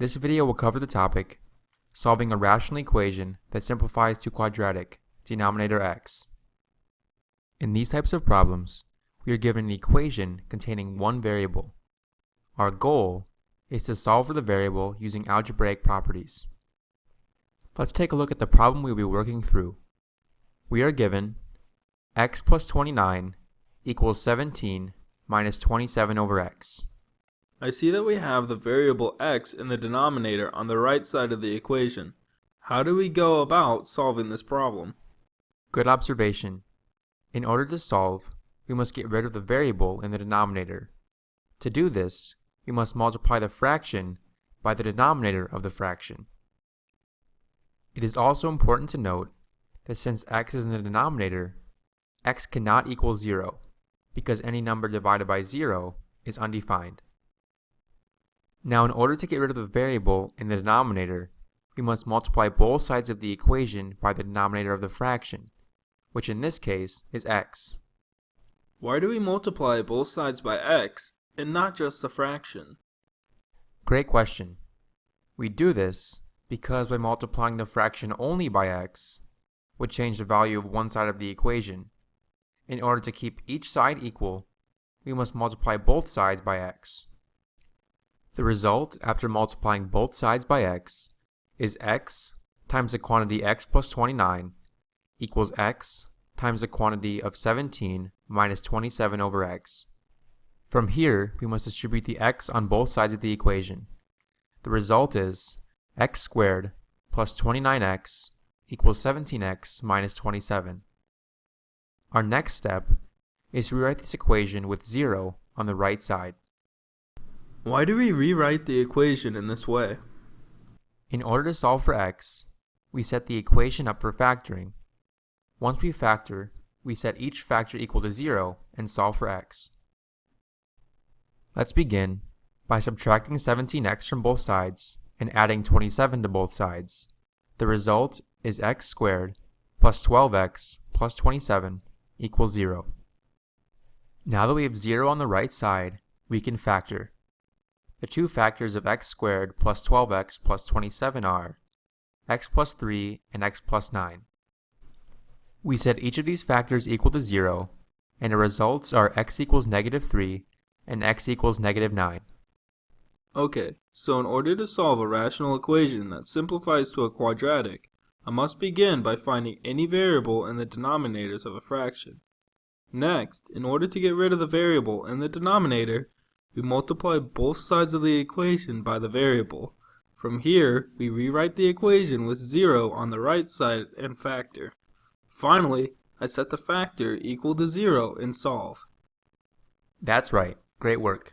This video will cover the topic, solving a rational equation that simplifies to quadratic, denominator x. In these types of problems, we are given an equation containing one variable. Our goal is to solve for the variable using algebraic properties. Let's take a look at the problem we will be working through. We are given x plus 29 equals 17 minus 27 over x. I see that we have the variable x in the denominator on the right side of the equation. How do we go about solving this problem? Good observation. In order to solve, we must get rid of the variable in the denominator. To do this, we must multiply the fraction by the denominator of the fraction. It is also important to note that since x is in the denominator, x cannot equal 0, because any number divided by 0 is undefined. Now, in order to get rid of the variable in the denominator, we must multiply both sides of the equation by the denominator of the fraction, which in this case is x. Why do we multiply both sides by x and not just the fraction? Great question. We do this because by multiplying the fraction only by x would change the value of one side of the equation. In order to keep each side equal, we must multiply both sides by x. The result after multiplying both sides by x is x times the quantity x plus 29 equals x times the quantity of 17 minus 27 over x. From here, we must distribute the x on both sides of the equation. The result is x squared plus 29x equals 17x minus 27. Our next step is to rewrite this equation with 0 on the right side. Why do we rewrite the equation in this way? In order to solve for x, we set the equation up for factoring. Once we factor, we set each factor equal to 0 and solve for x. Let's begin by subtracting 17x from both sides and adding 27 to both sides. The result is x squared plus 12x plus 27 equals 0. Now that we have 0 on the right side, we can factor. The two factors of x squared plus 12x plus 27 are x plus 3 and x plus 9. We set each of these factors equal to 0, and the results are x equals negative 3 and x equals negative 9. Okay, so in order to solve a rational equation that simplifies to a quadratic, I must begin by finding any variable in the denominators of a fraction. Next, in order to get rid of the variable in the denominator, we multiply both sides of the equation by the variable. From here, we rewrite the equation with 0 on the right side and factor. Finally, I set the factor equal to 0 and solve. That's right. Great work.